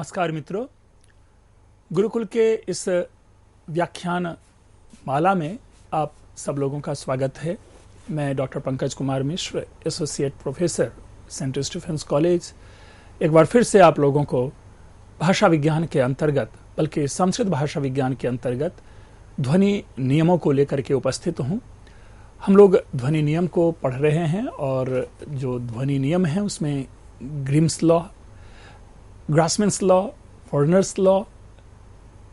नमस्कार मित्रों, गुरुकुल के इस व्याख्यान माला में आप सब लोगों का स्वागत है। मैं doctor Pankaj Kumar Mishra, associate professor, saint Stephen's college, एक बार फिर से आप लोगों को भाषा विज्ञान के अंतर्गत, बल्कि संस्कृत भाषा विज्ञान के अंतर्गत ध्वनि नियमों को लेकर के उपस्थित हूँ। हम लोग ध्वनि नियम को पढ़ रहे हैं और जो ध्वनि नियम है उसमें Grimm's law, Grassmann's law, Verner's law,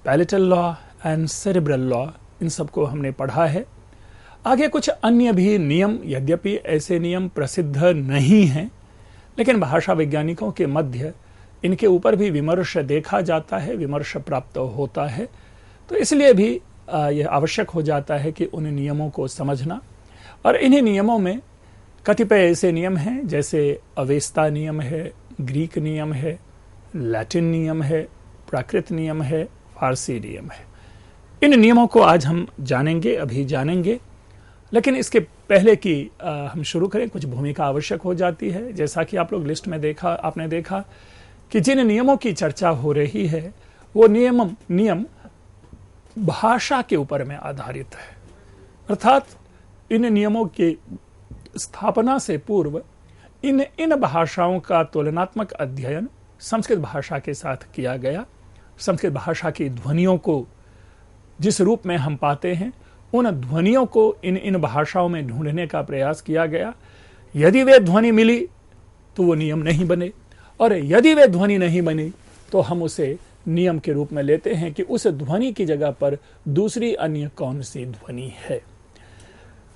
palatal law and cerebral law, इन सबको हमने पढ़ा है। आगे कुछ अन्य भी नियम, यद्यपि ऐसे नियम प्रसिद्ध नहीं हैं, लेकिन भाषा वैज्ञानिकों के मध्य इनके ऊपर भी विमर्श देखा जाता है, विमर्श प्राप्त होता है। तो इसलिए भी यह आवश्यक हो जाता है कि उन नियमों को समझना। और इन्हीं नियमों में कतिपय ऐसे नियम हैं जैसे अवेस्ता नियम है, ग्रीक नियम है, लैटिन नियम है, प्राकृत नियम है, फारसी नियम है। इन नियमों को आज हम जानेंगे, अभी जानेंगे। लेकिन इसके पहले कि हम शुरू करें, कुछ भूमिका आवश्यक हो जाती है। जैसा कि आप लोग लिस्ट में आपने देखा कि जिन नियमों की चर्चा हो रही है वो नियम भाषा के ऊपर में आधारित है। अर्थात इन नियमों की स्थापना से पूर्व इन भाषाओं का तुलनात्मक अध्ययन संस्कृत भाषा के साथ किया गया। संस्कृत भाषा की ध्वनियों को जिस रूप में हम पाते हैं, उन ध्वनियों को इन भाषाओं में ढूंढने का प्रयास किया गया। यदि वे ध्वनि मिली तो वो नियम नहीं बने, और यदि वे ध्वनि नहीं बनी तो हम उसे नियम के रूप में लेते हैं कि उस ध्वनि की जगह पर दूसरी अन्य कौन सी ध्वनि है।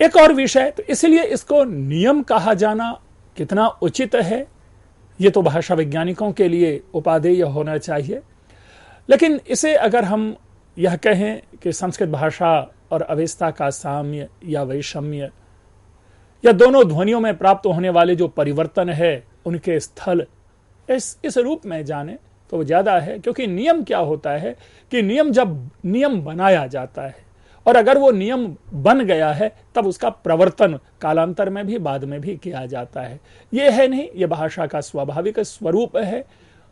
एक और विषय, तो इसलिए इसको नियम कहा जाना कितना उचित है, ये तो भाषा वैज्ञानिकों के लिए उपादेय होना चाहिए। लेकिन इसे अगर हम यह कहें कि संस्कृत भाषा और अवेस्ता का साम्य या वैषम्य, या दोनों ध्वनियों में प्राप्त होने वाले जो परिवर्तन है उनके स्थल, इस रूप में जाने तो वो ज्यादा है। क्योंकि नियम क्या होता है कि जब नियम बनाया जाता है और अगर वो नियम बन गया है तब उसका प्रवर्तन कालांतर में भी, बाद में भी किया जाता है। ये है नहीं, ये भाषा का स्वाभाविक स्वरूप है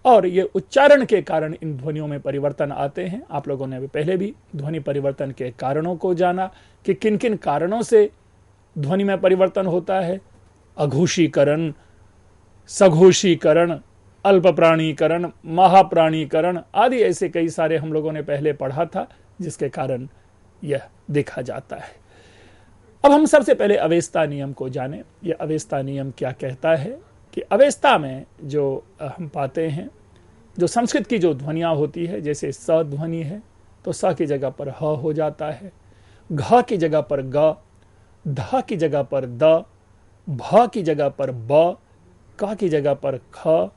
और ये उच्चारण के कारण इन ध्वनियों में परिवर्तन आते हैं। आप लोगों ने पहले भी ध्वनि परिवर्तन के कारणों को जाना कि किन किन कारणों से ध्वनि में परिवर्तन होता है। अघोषीकरण, सघोषीकरण, अल्पप्राणीकरण, महाप्राणीकरण आदि ऐसे कई सारे हम लोगों ने पहले पढ़ा था, जिसके कारण यह देखा जाता है। अब हम सबसे पहले अवेस्ता नियम को जानें। यह अवेस्ता नियम क्या कहता है कि अवेस्ता में जो हम पाते हैं, जो संस्कृत की जो ध्वनियां होती है, जैसे स ध्वनि है तो स की जगह पर ह हो जाता है, घ की जगह पर ग, ध की जगह पर द, भ की जगह पर ब, क की जगह पर ख,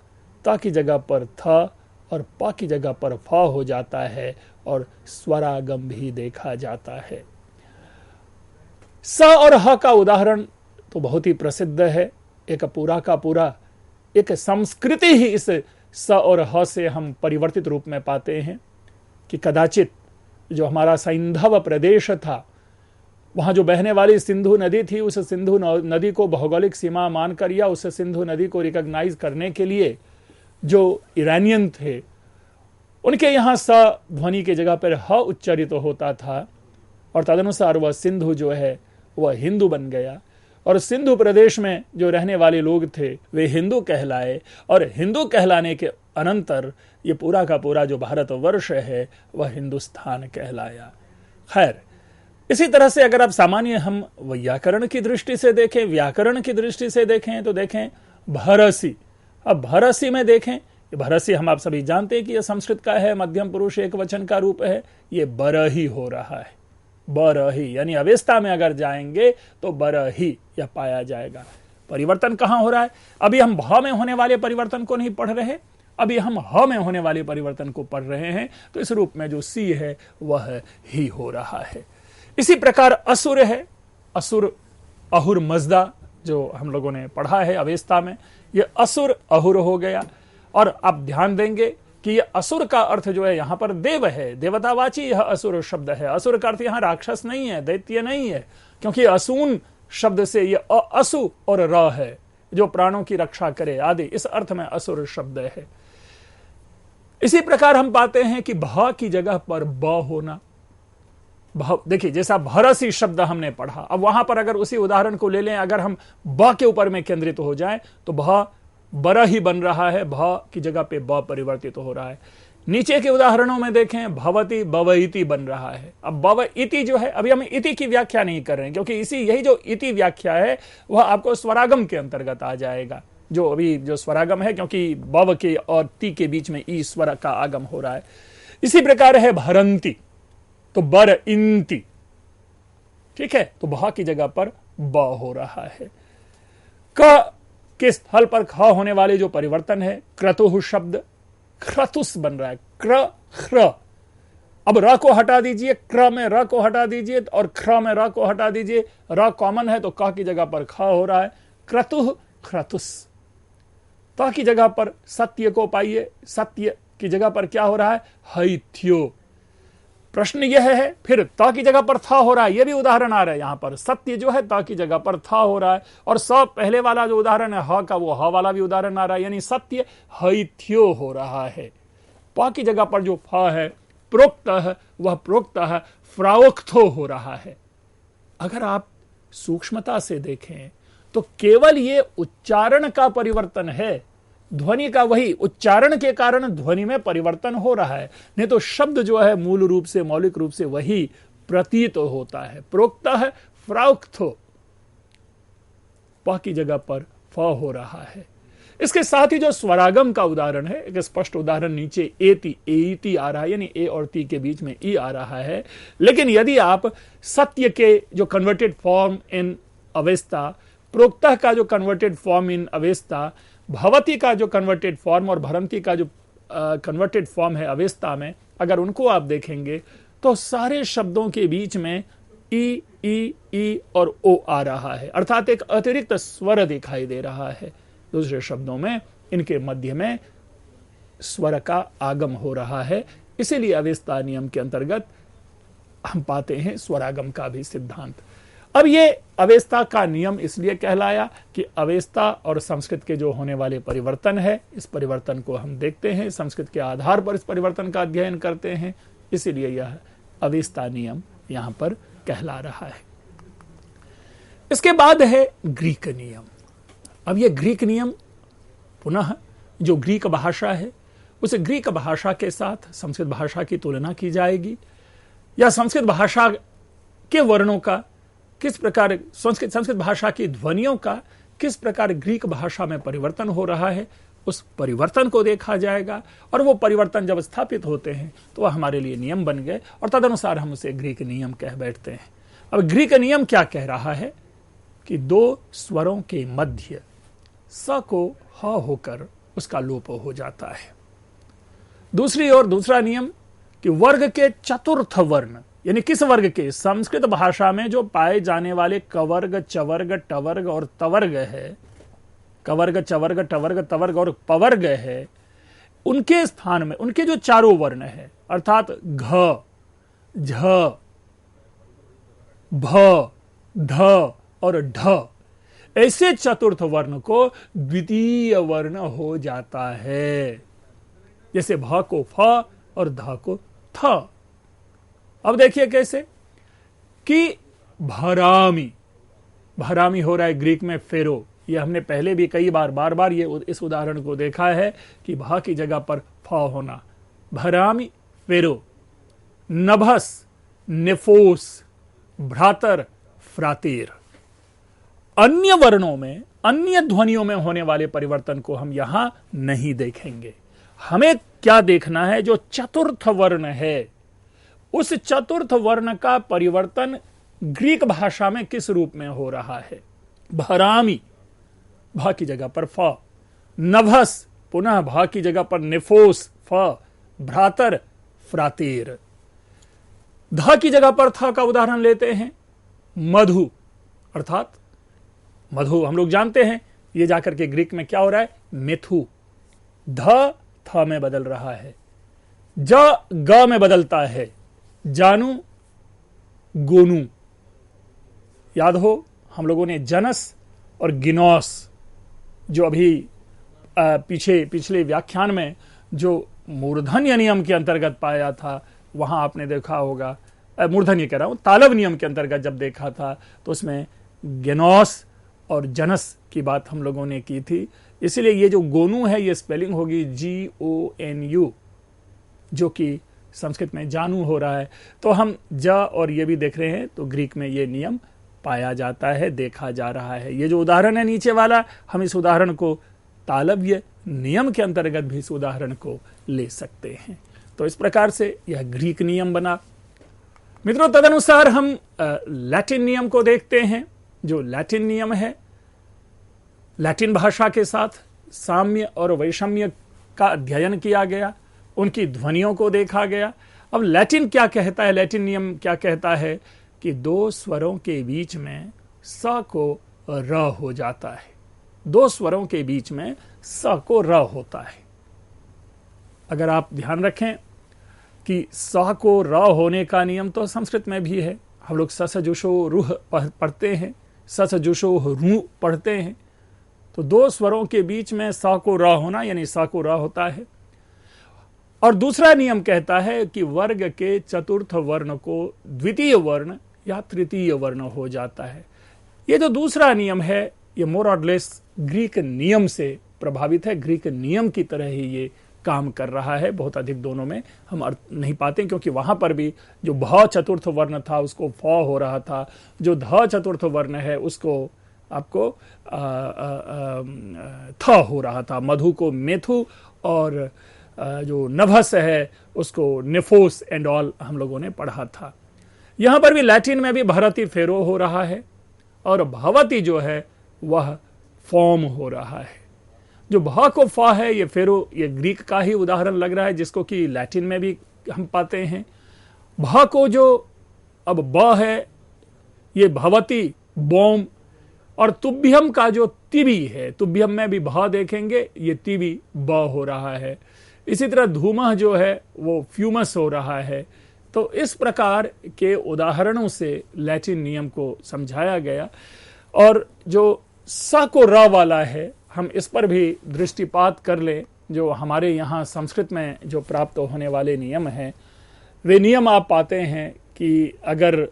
त की जगह पर थ और प की जगह पर फ हो जाता है और स्वरागम भी देखा जाता है। स और ह का उदाहरण तो बहुत ही प्रसिद्ध है। एक पूरा का पूरा एक संस्कृति ही इस स और ह से हम परिवर्तित रूप में पाते हैं कि कदाचित जो हमारा सैंधव प्रदेश था, वहां जो बहने वाली सिंधु नदी थी, उस सिंधु नदी को भौगोलिक सीमा मानकर या उस सिंधु नदी को रिकॉग्नाइज करने के लिए जो ईरानियन थे, उनके यहाँ स ध्वनि की जगह पर ह उच्चारित होता था और तदनुसार वह सिंधु जो है वह हिंदू बन गया। और सिंधु प्रदेश में जो रहने वाले लोग थे वे हिंदू कहलाए, और हिंदू कहलाने के अनंतर ये पूरा का पूरा जो भारतवर्ष है वह हिंदुस्तान कहलाया। खैर, इसी तरह से अगर आप सामान्य हम व्याकरण की दृष्टि से देखें, व्याकरण की दृष्टि से देखें तो देखें भरसी। अब भरसी में देखें, भरसी हम आप सभी जानते हैं कि यह संस्कृत का है, मध्यम पुरुष एक वचन का रूप है। ये बरही हो रहा है, बरही, यानी अवेस्ता में अगर जाएंगे तो बरही यह पाया जाएगा। परिवर्तन कहां हो रहा है? अभी हम भ में होने वाले परिवर्तन को नहीं पढ़ रहे, अभी हम ह में होने वाले परिवर्तन को पढ़ रहे हैं। तो इस रूप में जो सी है वह ही हो रहा है। इसी प्रकार असुर है, असुर, अहुर मजदा जो हम लोगों ने पढ़ा है अवेस्ता में, यह असुर अहुर हो गया। और आप ध्यान देंगे कि यह असुर का अर्थ जो है यहाँ पर देव है, देवतावाची यह असुर शब्द है। असुर का अर्थ यहाँ राक्षस नहीं है, दैत्य नहीं है, क्योंकि असून शब्द से यह असु और र है, जो प्राणों की रक्षा करे आदि, इस अर्थ में असुर शब्द है। इसी प्रकार हम पाते हैं कि भ की जगह पर ब होना। देखिए, जैसा भरसी शब्द हमने पढ़ा, अब वहां पर अगर उसी उदाहरण को ले लें, अगर हम ब के ऊपर में केंद्रित हो जाएं तो भ बर ही बन रहा है, भ की जगह पे ब परिवर्तित हो रहा है। नीचे के उदाहरणों में देखें, भवती बवइति बन रहा है। अब बवइति जो है, अभी हम इति की व्याख्या नहीं कर रहे हैं, क्योंकि यही जो इति व्याख्या है वह आपको स्वरागम के अंतर्गत आ जाएगा, जो अभी जो स्वरागम है, क्योंकि बव के और ती के बीच में ई स्वर का आगम हो रहा है। इसी प्रकार है भरंती, तो बर इंति, ठीक है, तो भ की जगह पर ब हो रहा है। क के स्थल पर ख होने वाले जो परिवर्तन है, क्रतुः शब्द क्रतुस बन रहा है, क्र ख्र। अब र को हटा दीजिए, क्र में र को हटा दीजिए और ख्र में र को हटा दीजिए, र कॉमन है तो क की जगह पर ख हो रहा है, क्रतुः क्रतुस। त की जगह पर सत्य को पाइए, सत्य की जगह पर क्या हो रहा है, हैथ्यो। प्रश्न यह है, फिर त की जगह पर था हो रहा है, यह भी उदाहरण आ रहा है यहां पर, सत्य जो है त की जगह पर था हो रहा है, और स पहले वाला जो उदाहरण है ह का, वो ह वाला भी उदाहरण आ रहा है, यानी सत्य हैथ्यो हो रहा है। प की जगह पर जो फ है प्रोक्त है, वह प्रोक्त है फ्राउक्थो हो रहा है। अगर आप सूक्ष्मता से देखें तो केवल ये उच्चारण का परिवर्तन है, ध्वनि का वही उच्चारण के कारण ध्वनि में परिवर्तन हो रहा है, नहीं तो शब्द जो है मूल रूप से, मौलिक रूप से वही प्रतीत होता है। प्रोक्त है फ्राउक्थो, प की जगह पर फ हो रहा है। इसके साथ ही जो स्वरागम का उदाहरण है, एक स्पष्ट उदाहरण नीचे एति एति आ रहा है, यानी ए और ती के बीच में ई आ रहा है। लेकिन यदि आप सत्य के जो कन्वर्टेड फॉर्म इन अवेस्ता, प्रोक्तः का जो कन्वर्टेड फॉर्म इन अवेस्ता, भवती का जो कन्वर्टेड फॉर्म और भरंती का जो कन्वर्टेड फॉर्म है अवेस्ता में, अगर उनको आप देखेंगे तो सारे शब्दों के बीच में ई और ओ आ रहा है, अर्थात एक अतिरिक्त स्वर दिखाई दे रहा है। दूसरे शब्दों में इनके मध्य में स्वर का आगम हो रहा है। इसीलिए अवेस्ता नियम के अंतर्गत हम पाते हैं स्वरागम का भी सिद्धांत। अब ये अवेस्ता का नियम इसलिए कहलाया कि अवेस्ता और संस्कृत के जो होने वाले परिवर्तन है, इस परिवर्तन को हम देखते हैं, संस्कृत के आधार पर इस परिवर्तन का अध्ययन करते हैं, इसीलिए यह अवेस्ता नियम यहां पर कहला रहा है। इसके बाद है ग्रीक नियम। अब ये ग्रीक नियम पुनः जो ग्रीक भाषा है, उस ग्रीक भाषा के साथ संस्कृत भाषा की तुलना की जाएगी, या संस्कृत भाषा के वर्णों का किस प्रकार, संस्कृत भाषा की ध्वनियों का किस प्रकार ग्रीक भाषा में परिवर्तन हो रहा है, उस परिवर्तन को देखा जाएगा। और वो परिवर्तन जब स्थापित होते हैं तो वह हमारे लिए नियम बन गए, और तदनुसार हम उसे ग्रीक नियम कह बैठते हैं। अब ग्रीक नियम क्या कह रहा है कि दो स्वरों के मध्य स को ह होकर उसका लोप हो जाता है। दूसरी ओर दूसरा नियम कि वर्ग के चतुर्थ वर्ण, यानी किस वर्ग के, संस्कृत भाषा में जो पाए जाने वाले कवर्ग, चवर्ग, टवर्ग और तवर्ग है, कवर्ग, चवर्ग, टवर्ग, तवर्ग और पवर्ग है, उनके स्थान में उनके जो चारों वर्ण है, अर्थात घ, झ, भ, ध और ढ, ऐसे चतुर्थ वर्ण को द्वितीय वर्ण हो जाता है। जैसे भ को फ और ध को थ। अब देखिए कैसे कि भरामी, भरामी हो रहा है ग्रीक में फेरो। ये हमने पहले भी कई बार ये इस उदाहरण को देखा है कि भा की जगह पर फ होना, भरामी फेरो। नभस, नेफोस, भ्रातर, फ्रातिर। अन्य वर्णों में, अन्य ध्वनियों में होने वाले परिवर्तन को हम यहां नहीं देखेंगे। हमें क्या देखना है, जो चतुर्थ वर्ण है, उस चतुर्थ वर्ण का परिवर्तन ग्रीक भाषा में किस रूप में हो रहा है। भरामी, भा की जगह पर फ। नभस, पुनः भा की जगह पर निफोस, फ। भ्रातर, फ्रातिर। ध की जगह पर थ का उदाहरण लेते हैं, मधु, अर्थात मधु हम लोग जानते हैं, ये जाकर के ग्रीक में क्या हो रहा है, मेथु। ध थ में बदल रहा है, ज ग में बदलता है, जानू, गोनू। याद हो हम लोगों ने जनस और गिनोस, जो अभी पिछले व्याख्यान में जो मूर्धन्य नियम के अंतर्गत पाया था, वहां आपने देखा होगा, मूर्धन्य कह रहा हूं, तालव नियम के अंतर्गत जब देखा था तो उसमें गेनोस और जनस की बात हम लोगों ने की थी। इसलिए ये जो गोनु है ये स्पेलिंग होगी GONU, जो कि संस्कृत में जानू हो रहा है। तो हम ज और ये भी देख रहे हैं, तो ग्रीक में ये नियम पाया जाता है, देखा जा रहा है। ये जो उदाहरण है नीचे वाला, हम इस उदाहरण को तालव्य नियम के अंतर्गत भी इस उदाहरण को ले सकते हैं। तो इस प्रकार से यह ग्रीक नियम बना। मित्रों, तदनुसार हम लैटिन नियम को देखते हैं। जो लैटिन नियम है, लैटिन भाषा के साथ साम्य और वैषम्य का अध्ययन किया गया, उनकी ध्वनियों को देखा गया। अब लैटिन क्या कहता है, लैटिन नियम क्या कहता है कि दो स्वरों के बीच में स को र हो जाता है। दो स्वरों के बीच में स को र होता है। अगर आप ध्यान रखें कि स को र होने का नियम तो संस्कृत में भी है। हम लोग ससजुषो रुह पढ़ते हैं, ससजुषो रू पढ़ते हैं। तो दो स्वरों के बीच में स को र होना यानी स को र होता है। और दूसरा नियम कहता है कि वर्ग के चतुर्थ वर्ण को द्वितीय वर्ण या तृतीय वर्ण हो जाता है। ये जो दूसरा नियम है ये मोर और लेस ग्रीक नियम से प्रभावित है, ग्रीक नियम की तरह ही ये काम कर रहा है। बहुत अधिक दोनों में हम अर्थ नहीं पाते, क्योंकि वहां पर भी जो भ चतुर्थ वर्ण था उसको फ हो रहा था, जो ध चतुर्थ वर्ण है उसको आपको थ हो रहा था। मधु को मेथु और जो नभस है उसको नेफोस एंड ऑल हम लोगों ने पढ़ा था। यहां पर भी लैटिन में भी भरती फेरो हो रहा है और भवती जो है वह फॉर्म हो रहा है। जो भ को फ है ये फेरो, ये ग्रीक का ही उदाहरण लग रहा है जिसको कि लैटिन में भी हम पाते हैं। भ को जो अब ब है ये भवती बॉम, और तुभ्यम का जो तिबी है, तुभ्यम में भी भ देखेंगे ये तिबी ब हो रहा है। इसी तरह धूमह जो है वो फ्यूमस हो रहा है। तो इस प्रकार के उदाहरणों से लैटिन नियम को समझाया गया। और जो स को र वाला है हम इस पर भी दृष्टिपात कर लें। जो हमारे यहाँ संस्कृत में जो प्राप्त होने वाले नियम हैं वे नियम आप पाते हैं कि अगर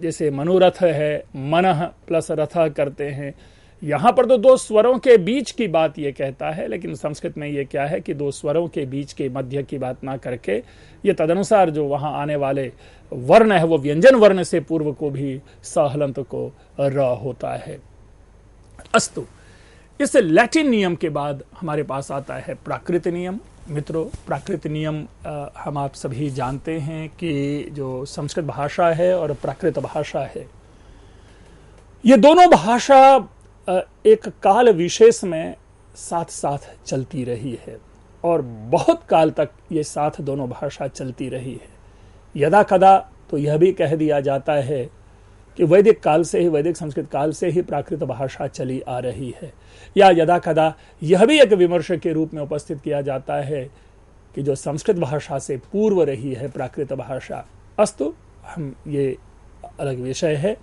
जैसे मनोरथ है, मनः प्लस रथ करते हैं, यहां पर तो दो स्वरों के बीच की बात ये कहता है, लेकिन संस्कृत में ये क्या है कि दो स्वरों के बीच के मध्य की बात ना करके ये तदनुसार जो वहां आने वाले वर्ण है वो व्यंजन वर्ण से पूर्व को भी सहलंत को र होता है। अस्तु, इस लैटिन नियम के बाद हमारे पास आता है प्राकृत नियम। मित्रों, प्राकृत नियम हम आप सभी जानते हैं कि जो संस्कृत भाषा है और प्राकृत भाषा है, ये दोनों भाषा एक काल विशेष में साथ साथ चलती रही है और बहुत काल तक ये साथ दोनों भाषा चलती रही है। यदा कदा तो यह भी कह दिया जाता है कि वैदिक काल से ही, वैदिक संस्कृत काल से ही प्राकृत भाषा चली आ रही है, या यदा कदा यह भी एक विमर्श के रूप में उपस्थित किया जाता है कि जो संस्कृत भाषा से पूर्व रही है प्राकृत भाषा। अस्तु, हम ये अलग विषय है।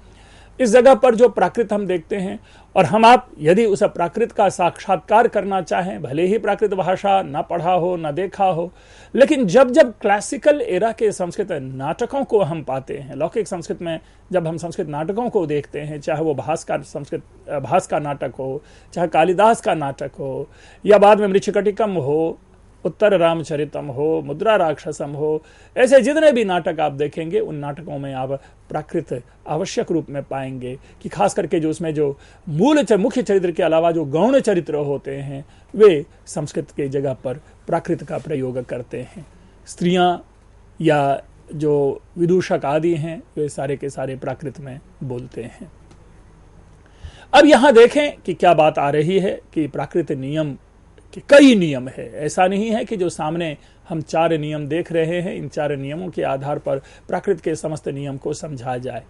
इस जगह पर जो प्राकृत हम देखते हैं और हम आप यदि उस प्राकृत का साक्षात्कार करना चाहें, भले ही प्राकृत भाषा ना पढ़ा हो ना देखा हो, लेकिन जब जब क्लासिकल एरा के संस्कृत नाटकों को हम पाते हैं, लौकिक संस्कृत में जब हम संस्कृत नाटकों को देखते हैं, चाहे वो भास का नाटक हो, चाहे कालिदास का नाटक हो, या बाद में मृच्छकटिकम हो, उत्तर रामचरितम हो, मुद्रा राक्षसम हो, ऐसे जितने भी नाटक आप देखेंगे उन नाटकों में आप प्राकृत आवश्यक रूप में पाएंगे कि खास करके जो उसमें जो मुख्य चरित्र के अलावा जो गौण चरित्र होते हैं वे संस्कृत के जगह पर प्राकृत का प्रयोग करते हैं। स्त्रियां या जो विदूषक आदि हैं वे सारे के सारे प्राकृत में बोलते हैं। अब यहां देखें कि क्या बात आ रही है कि प्राकृत नियम कि कई नियम है। ऐसा नहीं है कि जो सामने हम 4 नियम देख रहे हैं इन 4 नियमों के आधार पर प्राकृत के समस्त नियम को समझा जाए,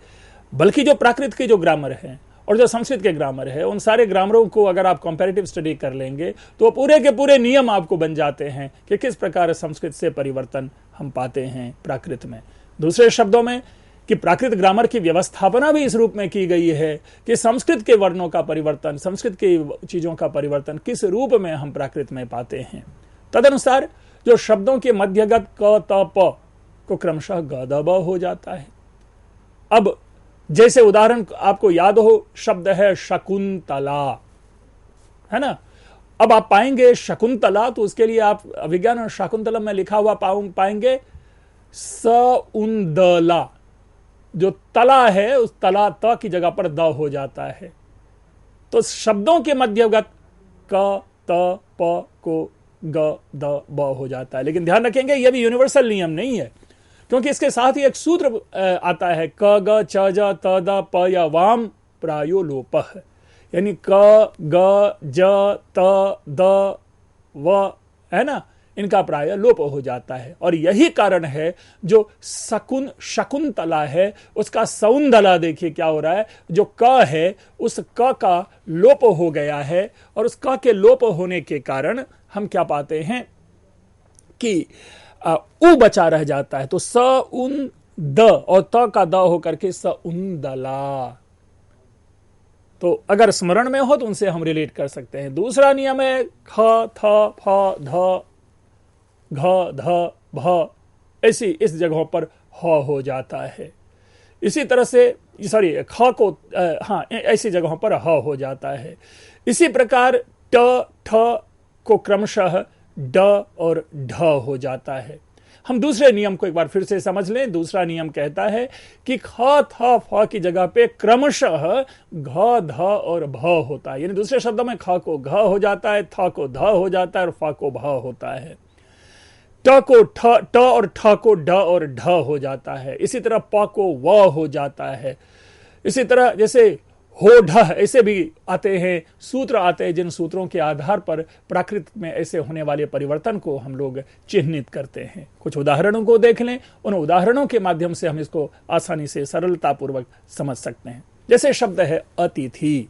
बल्कि जो प्राकृत के जो ग्रामर है और जो संस्कृत के ग्रामर है उन सारे ग्रामरों को अगर आप कंपैरेटिव स्टडी कर लेंगे तो पूरे के पूरे नियम आपको बन जाते हैं कि किस प्रकार संस्कृत से परिवर्तन हम पाते हैं प्राकृत में। दूसरे शब्दों में कि प्राकृत ग्रामर की व्यवस्थापना भी इस रूप में की गई है कि संस्कृत के वर्णों का परिवर्तन, संस्कृत की चीजों का परिवर्तन किस रूप में हम प्राकृत में पाते हैं। तदनुसार जो शब्दों के मध्यगत क त प को क्रमशः ग द ब हो जाता है। अब जैसे उदाहरण आपको याद हो, शब्द है शकुंतला, है ना। अब आप पाएंगे शकुंतला, तो उसके लिए आप विज्ञान और शाकुंतलम में लिखा हुआ पाएंगे सउंदला। जो तला है उस तला त की जगह पर द हो जाता है। तो शब्दों के मध्यगत क त प को ग द ब हो जाता है। लेकिन ध्यान रखेंगे यह भी यूनिवर्सल नियम नहीं है, क्योंकि इसके साथ ही एक सूत्र आता है क ग च ज त द प या वाम प्रायो लोपः, यानी क ग ज त द व, है ना, इनका प्राय लोप हो जाता है। और यही कारण है जो शकुंतला है उसका सौंदला देखिए क्या हो रहा है, जो क है उस क का लोप हो गया है, और उस क के लोप होने के कारण हम क्या पाते हैं कि उ बचा रह जाता है। तो स उन द और त का द होकर के सउंदला। तो अगर स्मरण में हो तो उनसे हम रिलेट कर सकते हैं। दूसरा नियम है ख थ फ ध घ ध भ, ऐसी इस जगहों पर ह हो जाता है। इसी तरह से ख को ऐसी जगहों पर ह हो जाता है। इसी प्रकार ट ठ को क्रमशः ड और ढ हो जाता है। हम दूसरे नियम को एक बार फिर से समझ लें। दूसरा नियम कहता है कि ख थ फ की जगह पे क्रमशः घ ध और भ होता है, यानी दूसरे शब्दों में ख को घ हो जाता है, थ को ध हो जाता है और फ को भ होता है। ट को ट और ठ को ड और ढ हो जाता है। इसी तरह प को व हो जाता है। इसी तरह जैसे हो ढ, ऐसे भी आते हैं, सूत्र आते हैं जिन सूत्रों के आधार पर प्राकृत में ऐसे होने वाले परिवर्तन को हम लोग चिन्हित करते हैं। कुछ उदाहरणों को देख लें, उन उदाहरणों के माध्यम से हम इसको आसानी से सरलतापूर्वक समझ सकते हैं। जैसे शब्द है अतिथि।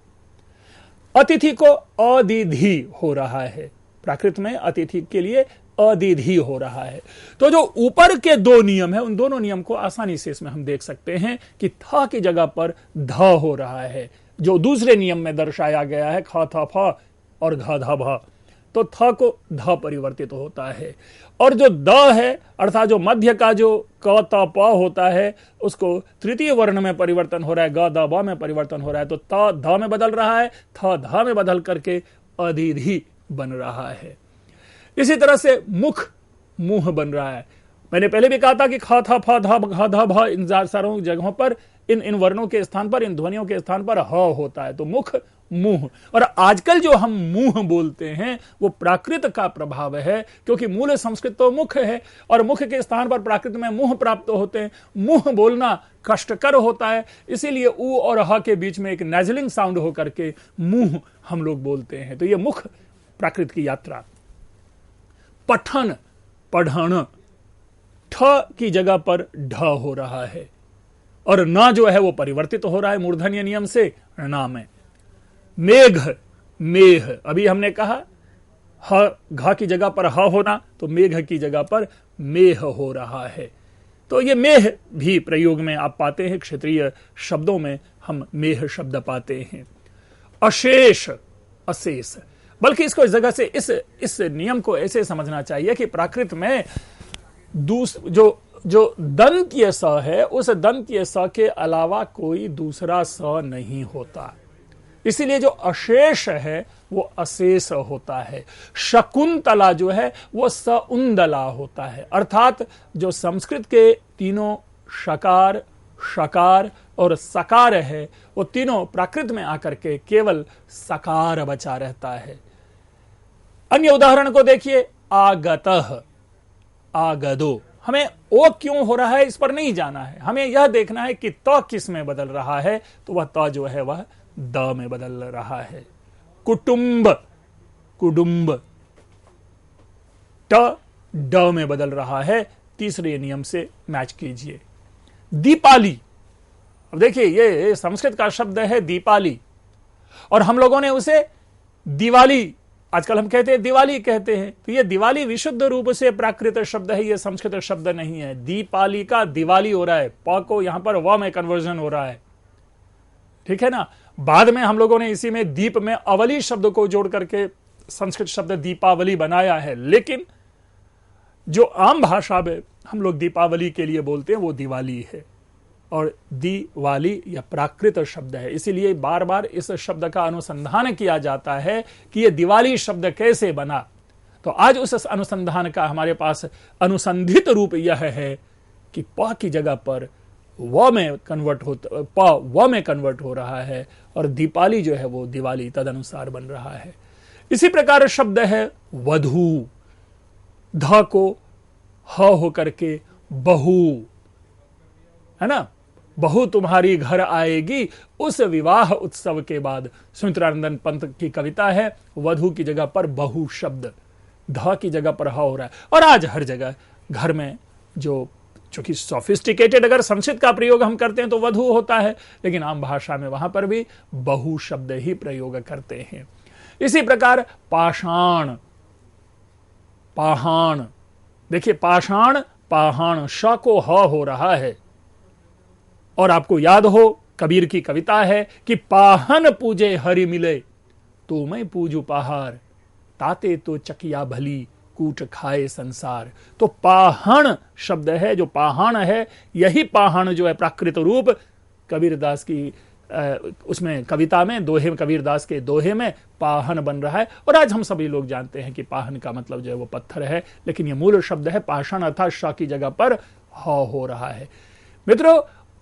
अतिथि को अदिधि हो रहा है, प्राकृत में अतिथि के लिए अदिधि हो रहा है। तो जो ऊपर के दो नियम है, उन दोनों नियम को आसानी से इसमें हम देख सकते हैं कि थ की जगह पर ध हो रहा है, जो दूसरे नियम में दर्शाया गया है ख थ फ और घ ध भ। तो थ को ध परिवर्तित होता है, और जो द है अर्थात जो मध्य का जो क त प होता है उसको तृतीय वर्ण में परिवर्तन हो रहा है, ग द ब में परिवर्तन हो रहा है। तो त ध में बदल रहा है, थ ध में बदल करके अधिधि बन रहा है। इसी तरह से मुख मुंह बन रहा है। मैंने पहले भी कहा था कि ख थ फ ध घ ध भ इन सारों जगहों पर इन वर्णों के स्थान पर, इन ध्वनियों के स्थान पर ह होता है। तो मुख मुंह। और आजकल जो हम मुंह बोलते हैं वो प्राकृत का प्रभाव है, क्योंकि मूल संस्कृत तो मुख है और मुख के स्थान पर प्राकृत में मुंह प्राप्त होते हैं। मुंह बोलना कष्टकर होता है, इसीलिए उ और ह के बीच में एक नेजलिंग साउंड होकर के मुंह हम लोग बोलते हैं। तो ये मुख प्राकृत की यात्रा। पठन पढ़न, ठ की जगह पर ढ हो रहा है, और न जो है वो परिवर्तित हो रहा है मूर्धन्य नियम से ना में। मेघ मेघ, अभी हमने कहा ह घ की जगह पर ह होना, तो मेघ की जगह पर मेह हो रहा है। तो ये मेह भी प्रयोग में आप पाते हैं, क्षेत्रीय शब्दों में हम मेह शब्द पाते हैं। अशेष अशेष, बल्कि इसको इस जगह से इस नियम को ऐसे समझना चाहिए कि प्राकृत में जो दंत्य स है, उस दंत्य स के अलावा कोई दूसरा स नहीं होता, इसीलिए जो अशेष है वो अशेष होता है। शकुंतला जो है वो सउंदला होता है, अर्थात जो संस्कृत के तीनों शकार शकार और सकार है वो तीनों प्राकृत में आकर के केवल सकार बचा रहता है। अन्य उदाहरण को देखिए, आगतः आगदो। हमें ओ क्यों हो रहा है इस पर नहीं जाना है, हमें यह देखना है कि त किस में बदल रहा है, तो वह त जो है वह द में बदल रहा है। कुटुंब कुडुंब, ट ड में बदल रहा है। तीसरे नियम से मैच कीजिए। दीपाली, अब देखिए ये संस्कृत का शब्द है दीपाली, और हम लोगों ने उसे दिवाली, आजकल हम कहते हैं दिवाली कहते हैं, तो ये दिवाली विशुद्ध रूप से प्राकृत शब्द है, ये संस्कृत शब्द नहीं है। दीपाली का दिवाली हो रहा है, प को यहां पर व में कन्वर्जन हो रहा है, ठीक है ना। बाद में हम लोगों ने इसी में दीप में अवली शब्द को जोड़ करके संस्कृत शब्द दीपावली बनाया है, लेकिन जो आम भाषा में हम लोग दीपावली के लिए बोलते हैं वो दिवाली है, और दिवाली यह प्राकृत शब्द है, इसीलिए बार बार इस शब्द का अनुसंधान किया जाता है कि यह दिवाली शब्द कैसे बना। तो आज उस अनुसंधान का हमारे पास अनुसंधित रूप यह है कि प की जगह पर व में कन्वर्ट हो रहा है, और दीपाली जो है वो दिवाली तदनुसार बन रहा है। इसी प्रकार शब्द है वधू, ध को ह होकर के बहू, है ना, बहू तुम्हारी घर आएगी उस विवाह उत्सव के बाद। सुमित्रानंदन पंत की कविता है, वधू की जगह पर बहू शब्द, ध की जगह पर ह हो रहा है। और आज हर जगह घर में जो चूंकि सोफिस्टिकेटेड अगर संस्कृत का प्रयोग हम करते हैं तो वधू होता है, लेकिन आम भाषा में वहां पर भी बहु शब्द ही प्रयोग करते हैं। इसी प्रकार पाषाण, पाहाण, देखिए पाषाण पाहाण, श को ह हो रहा है। और आपको याद हो कबीर की कविता है कि पाहन पूजे हरि मिले, तो मैं पूजू पहाड़, ताते तो चकिया भली, कूट खाए संसार। तो पाहण शब्द है, जो पाहण है, यही पाहण जो है प्राकृत रूप कबीरदास की उसमें कविता में, दोहे में, कबीरदास के दोहे में पाहन बन रहा है। और आज हम सभी लोग जानते हैं कि पाहन का मतलब जो है वो पत्थर है, लेकिन ये मूल शब्द है पाषाण, अर्थात श की जगह पर ह हो रहा है। मित्रों,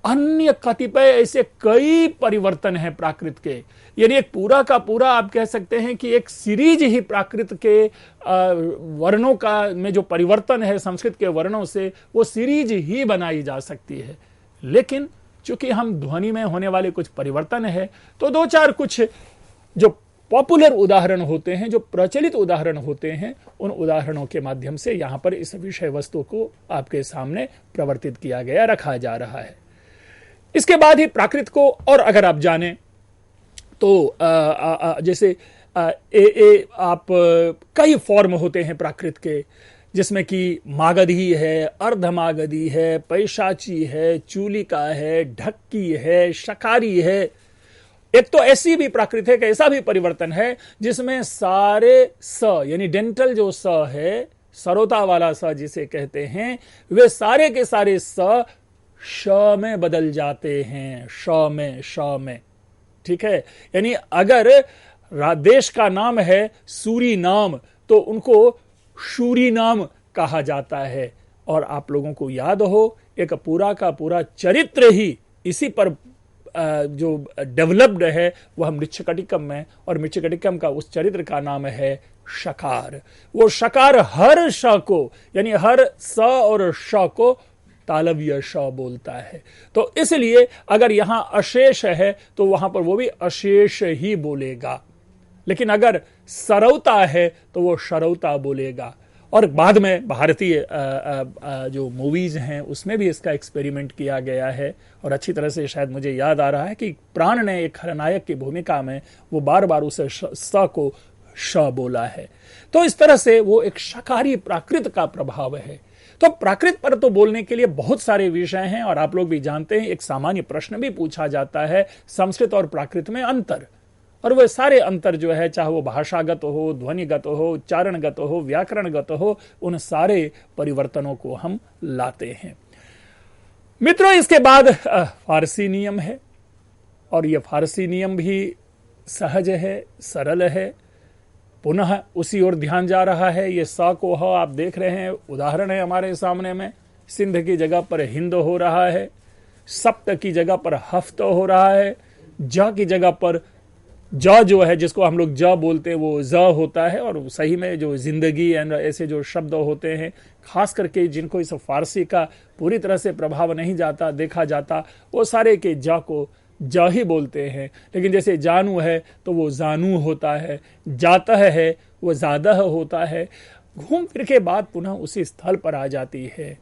अन्य कतिपय ऐसे कई परिवर्तन हैं प्राकृत के, यानी एक पूरा का पूरा आप कह सकते हैं कि एक सीरीज ही प्राकृत के वर्णों का में जो परिवर्तन है संस्कृत के वर्णों से, वो सीरीज ही बनाई जा सकती है। लेकिन चूंकि हम ध्वनि में होने वाले कुछ परिवर्तन है, तो दो चार कुछ जो पॉपुलर उदाहरण होते हैं, जो प्रचलित उदाहरण होते हैं, उन उदाहरणों के माध्यम से यहां पर इस विषय वस्तु को आपके सामने प्रवर्तित किया गया, रखा जा रहा है। इसके बाद ही प्राकृत को और अगर आप जाने तो जैसे आप कई फॉर्म होते हैं प्राकृत के, जिसमें कि मागधी है, अर्धमागधी है, पैशाची है, चूलिका है, ढक्की है, शकारी है। एक तो ऐसी भी प्राकृत है कि ऐसा भी परिवर्तन है जिसमें सारे स यानी डेंटल जो स है, सरोता वाला स जिसे कहते हैं, वे सारे के सारे स श में बदल जाते हैं, श में, ठीक है। यानी अगर देश का नाम है सूरी नाम, तो उनको शूरी नाम कहा जाता है। और आप लोगों को याद हो एक पूरा का पूरा चरित्र ही इसी पर जो डेवलप्ड है वह मृच्छकटिकम में, और मृच्छकटिकम का उस चरित्र का नाम है शकार। वो शकार हर श को, यानी हर स और श को तालव्य श बोलता है। तो इसलिए अगर यहां अशेष है तो वहां पर वो भी अशेष ही बोलेगा, लेकिन अगर सरौता है तो वो शरौता बोलेगा। और बाद में भारतीय जो मूवीज हैं उसमें भी इसका एक्सपेरिमेंट किया गया है, और अच्छी तरह से शायद मुझे याद आ रहा है कि प्राण ने एक खलनायक की भूमिका में वो बार बार उसे स को श बोला है। तो इस तरह से वो एक शाकाहारी प्राकृत का प्रभाव है। तो प्राकृत पर तो बोलने के लिए बहुत सारे विषय हैं, और आप लोग भी जानते हैं एक सामान्य प्रश्न भी पूछा जाता है संस्कृत और प्राकृत में अंतर, और वह सारे अंतर जो है, चाहे वो भाषागत हो, ध्वनिगत हो, उच्चारणगत हो, व्याकरणगत हो, उन सारे परिवर्तनों को हम लाते हैं। मित्रों, इसके बाद फारसी नियम है, और यह फारसी नियम भी सहज है, सरल है, पुनः उसी ओर ध्यान जा रहा है। ये स को ह आप देख रहे हैं, उदाहरण है हमारे सामने में, सिंध की जगह पर हिंद हो रहा है, सप्त की जगह पर हफ्त हो रहा है, ज की जगह पर ज जो है, जिसको हम लोग ज बोलते हैं, वो ज होता है। और सही में जो जिंदगी एंड ऐसे जो शब्द होते हैं, खास करके जिनको इस फारसी का पूरी तरह से प्रभाव नहीं जाता देखा जाता, वो सारे के ज को ज ही बोलते हैं। लेकिन जैसे जानू है तो वो जानू होता है, जातः है वो ज़्यादा होता है। घूम फिर के बात पुनः उसी स्थल पर आ जाती है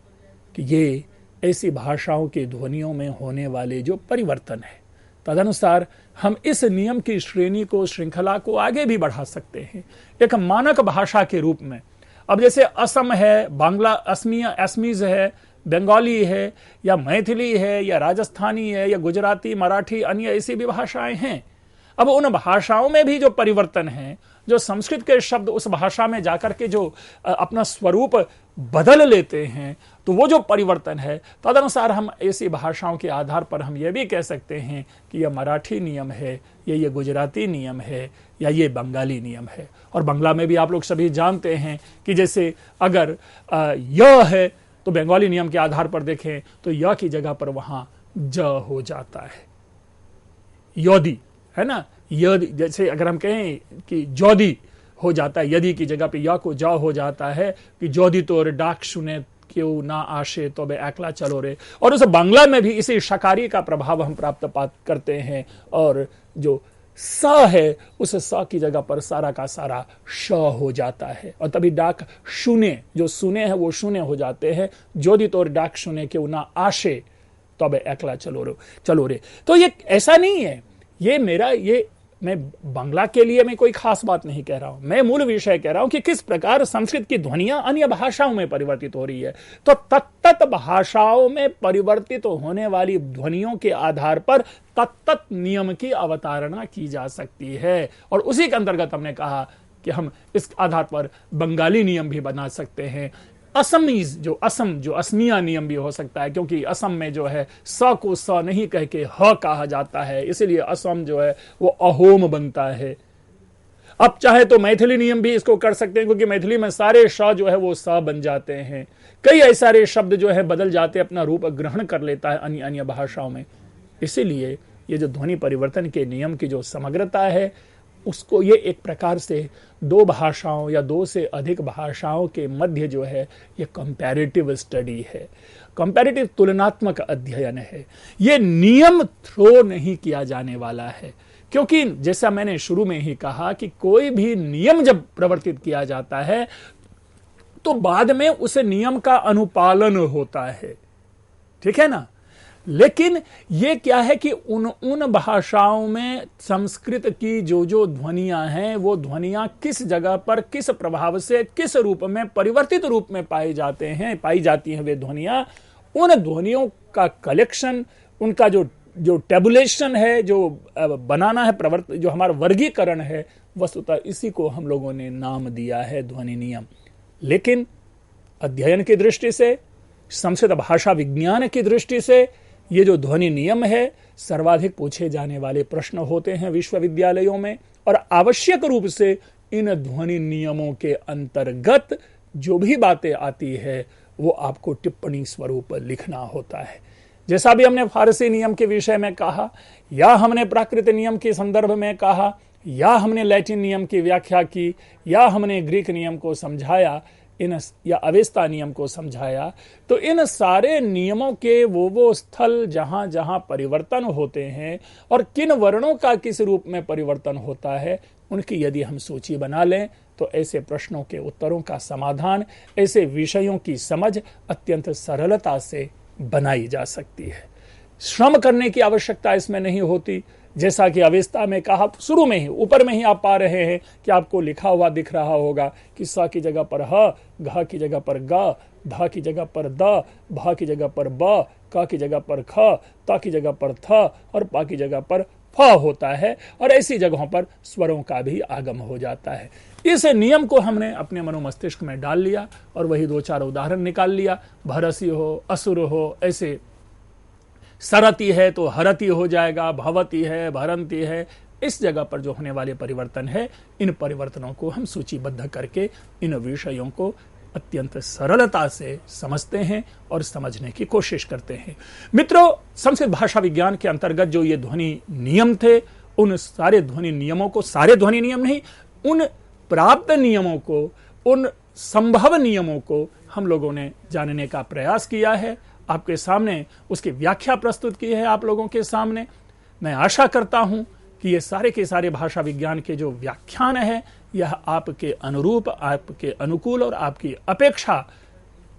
कि ये ऐसी भाषाओं की ध्वनियों में होने वाले जो परिवर्तन है, तदनुसार हम इस नियम की श्रेणी को, श्रृंखला को आगे भी बढ़ा सकते हैं एक मानक भाषा के रूप में। अब जैसे असम है, बांग्ला असमीज है, बंगाली है, या मैथिली है, या राजस्थानी है, या गुजराती, मराठी, अन्य ऐसी भी भाषाएं हैं। अब उन भाषाओं में भी जो परिवर्तन है, जो संस्कृत के शब्द उस भाषा में जाकर के जो अपना स्वरूप बदल लेते हैं, तो वो जो परिवर्तन है, तदनुसार हम ऐसी भाषाओं के आधार पर हम ये भी कह सकते हैं कि यह मराठी नियम है, ये गुजराती नियम है, या ये बंगाली नियम है। और बांग्ला में भी आप लोग सभी जानते हैं कि जैसे अगर य है तो बंगाली नियम के आधार पर देखें तो य की जगह पर वहां ज हो जाता है, योदी, है ना। यदि जैसे अगर हम कहें कि जोदी हो जाता है, यदि की जगह पे या को जा हो जाता है कि जोदी तो डाक सुने क्यों ना आशे तो बे एकला चलो रे। और उस बांग्ला में भी इसी शकारी का प्रभाव हम प्राप्त करते हैं, और जो स है उस स की जगह पर सारा का सारा श हो जाता है, और तभी डाक सुने, जो सुने हैं वो शून्य हो जाते हैं। जोदी तो डाक सुने क्यों ना आशे तो बे एकला चलो रे। तो ये ऐसा नहीं है, ये मैं बांग्ला के लिए मैं कोई खास बात नहीं कह रहा हूं, मैं मूल विषय कह रहा हूं कि किस प्रकार संस्कृत की ध्वनियां अन्य भाषाओं में परिवर्तित हो रही है। तो तत्त भाषाओं में परिवर्तित होने वाली ध्वनियों के आधार पर तत्त नियम की अवतारणा की जा सकती है, और उसी के अंतर्गत हमने कहा कि हम इस आधार पर बंगाली नियम भी बना सकते हैं। असमीज जो असमिया नियम भी हो सकता है, क्योंकि असम में जो है स को स नहीं कह के ह कहा जाता है, इसलिए असम जो है वो अहोम बनता है। अब चाहे तो मैथिली नियम भी इसको कर सकते हैं, क्योंकि मैथिली में सारे श जो है वो स बन जाते हैं। कई ऐसे सारे शब्द जो है बदल जाते, अपना रूप ग्रहण कर लेता है अन्य अन्य भाषाओं में। इसीलिए ये जो ध्वनि परिवर्तन के नियम की जो समग्रता है, उसको ये एक प्रकार से दो भाषाओं या दो से अधिक भाषाओं के मध्य जो है ये कंपैरेटिव स्टडी है, कंपैरेटिव तुलनात्मक अध्ययन है। ये नियम थ्रो नहीं किया जाने वाला है, क्योंकि जैसा मैंने शुरू में ही कहा कि कोई भी नियम जब प्रवर्तित किया जाता है तो बाद में उस नियम का अनुपालन होता है, ठीक है ना। लेकिन ये क्या है कि उन भाषाओं में संस्कृत की जो ध्वनियां हैं, वो ध्वनियां किस जगह पर किस प्रभाव से किस रूप में परिवर्तित रूप में पाई जाती हैं वे ध्वनियां, उन ध्वनियों का कलेक्शन, उनका जो टेबुलेशन है, जो बनाना है, जो हमारा वर्गीकरण है, वस्तुतः इसी को हम लोगों ने नाम दिया है ध्वनि नियम। लेकिन अध्ययन की दृष्टि से, संस्कृत भाषा विज्ञान की दृष्टि से, ये जो ध्वनि नियम है, सर्वाधिक पूछे जाने वाले प्रश्न होते हैं विश्वविद्यालयों में, और आवश्यक रूप से इन ध्वनि नियमों के अंतर्गत जो भी बातें आती है वो आपको टिप्पणी स्वरूप लिखना होता है। जैसा भी हमने फारसी नियम के विषय में कहा, या हमने प्राकृत नियम के संदर्भ में कहा, या हमने लैटिन नियम की व्याख्या की, या हमने ग्रीक नियम को समझाया, या अवेस्ता नियम को समझाया, तो इन सारे नियमों के वो स्थल जहां जहां परिवर्तन होते हैं और किन वर्णों का किस रूप में परिवर्तन होता है, उनकी यदि हम सूची बना लें तो ऐसे प्रश्नों के उत्तरों का समाधान, ऐसे विषयों की समझ अत्यंत सरलता से बनाई जा सकती है। श्रम करने की आवश्यकता इसमें नहीं होती। जैसा कि अवेस्ता में कहा, शुरू में ही ऊपर में ही आप पा रहे हैं कि आपको लिखा हुआ दिख रहा होगा कि स की जगह पर ह, घ की जगह पर ग, ध की जगह पर द, भ की जगह पर ब, क की जगह पर ख, त की जगह पर थ और प की जगह पर फ होता है, और ऐसी जगहों पर स्वरों का भी आगम हो जाता है। इस नियम को हमने अपने मनोमस्तिष्क में डाल लिया और वही दो चार उदाहरण निकाल लिया। भरसी हो, असुर हो, ऐसे सरती है तो हरती हो जाएगा, भवती है, भरंती है। इस जगह पर जो होने वाले परिवर्तन है, इन परिवर्तनों को हम सूचीबद्ध करके इन विषयों को अत्यंत सरलता से समझते हैं और समझने की कोशिश करते हैं। मित्रों, संस्कृत भाषा विज्ञान के अंतर्गत जो ये ध्वनि नियम थे, उन सारे ध्वनि नियमों को, सारे ध्वनि नियम नहीं, उन प्राप्त नियमों को, उन संभव नियमों को हम लोगों ने जानने का प्रयास किया है। आपके सामने उसकी व्याख्या प्रस्तुत की है आप लोगों के सामने। मैं आशा करता हूं कि ये सारे के सारे भाषा विज्ञान के जो व्याख्यान है, यह आपके अनुरूप, आपके अनुकूल और आपकी अपेक्षा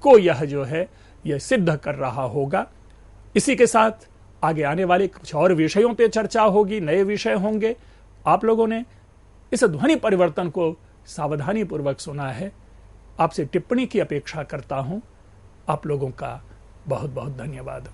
को यह जो है यह सिद्ध कर रहा होगा। इसी के साथ आगे आने वाले कुछ और विषयों पे चर्चा होगी, नए विषय होंगे। आप लोगों ने इस ध्वनि परिवर्तन को सावधानी पूर्वक सुना है। आपसे टिप्पणी की अपेक्षा करता हूं। आप लोगों का बहुत बहुत धन्यवाद।